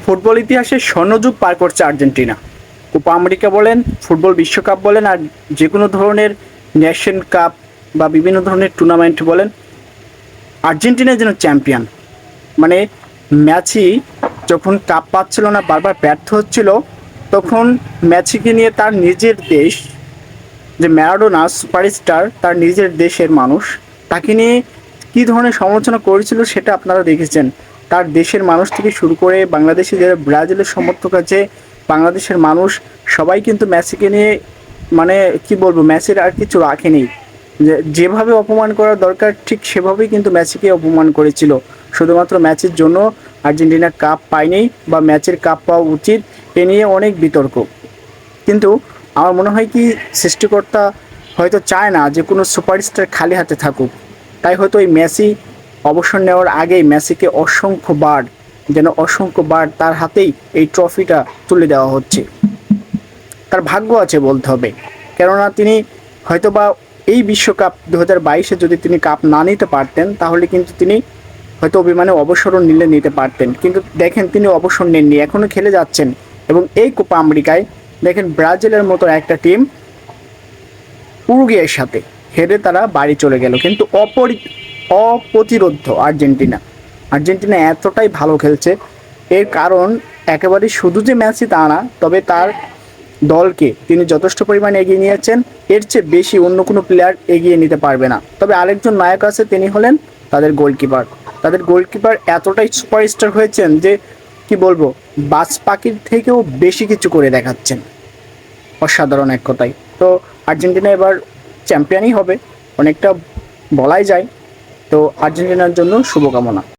Football ইতিহাসে স্বর্ণযুগ পার করছে Argentina. Copa America বলেন, ফুটবল বিশ্বকাপ বলেন, আর যে কোনো ধরনের নেশন কাপ বা বিভিন্ন ধরনের টুর্নামেন্ট বলেন, আর্জেন্টিনা যেন চ্যাম্পিয়ন। মানে ম্যাচি যখন কাপ পাচ্ছিল না, বারবার ব্যর্থ হচ্ছিল, তখন ম্যাচিকে নিয়ে তার নিজের দেশ, যে ম্যারাডোনা সুপারস্টার, তার নিজের দেশের মানুষ, তাকে নিয়ে কী ধরনের সমালোচনা করেছিল সেটা আপনারা দেখেছেন। তার দেশের মানুষ থেকে শুরু করে বাংলাদেশে যারা ব্রাজিলের সমর্থক আছে, বাংলাদেশের মানুষ সবাই কিন্তু মেসিকে নিয়ে, মানে কি বলবো, মেসির আর কিছু রাখেনি। যেভাবে অপমান করা দরকার ঠিক সেভাবেই কিন্তু মেসিকে অপমান করেছিল। শুধুমাত্র ম্যাচের জন্য আর্জেন্টিনা কাপ পায়নি বা ম্যাচের কাপ পাওয়া উচিত, এ নিয়ে অনেক বিতর্ক। কিন্তু আমার মনে হয় কি, সৃষ্টিকর্তা হয়তো চায় না যে কোনো সুপারস্টার খালি হাতে থাকুক। তাই হয়তো এই মেসি অবসর নেওয়ার আগেই মেসিকে অসংখ্যবার তার হাতেই এই ট্রফিটা তুলে দেওয়া হচ্ছে। তার ভাগ্য আছে বলতে হবে, কেননা তিনি হয়তোবা এই বিশ্বকাপ 2022-এ যদি তিনি কাপ না নিতে পারতেন, তাহলে কিন্তু তিনি হয়তো অভিমানে অবসরও নিতে পারতেন। কিন্তু দেখেন, তিনি অবসর নেননি, এখনও খেলে যাচ্ছেন। এবং এই কোপা আমেরিকায় দেখেন, ব্রাজিলের মতো একটা টিম উরুগুয়ের সাথে হেরে তারা বাড়ি চলে গেল, কিন্তু অপ্রতিরোধ্য আর্জেন্টিনা এতটাই ভালো খেলছে। এর কারণ একেবারে শুধু যে মেসি তা না, তবে তার দলকে তিনি যথেষ্ট পরিমাণে এগিয়ে নিয়েছেন। এর চেয়ে বেশি অন্য কোনো প্লেয়ার এগিয়ে নিতে পারবে না। তবে আরেকজন নায়ক আছে, তিনি হলেন তাদের গোলকিপার এতটাই সুপারস্টার হয়েছেন যে কি বলবো, বাজ পাখির থেকেও বেশি কিছু করে দেখাচ্ছেন। অসাধারণ এক কথায়। তো আর্জেন্টিনা এবার চ্যাম্পিয়নই হবে, অনেকটা বলাই যায়। তো আর্জেন্টিনার জন্য শুভকামনা।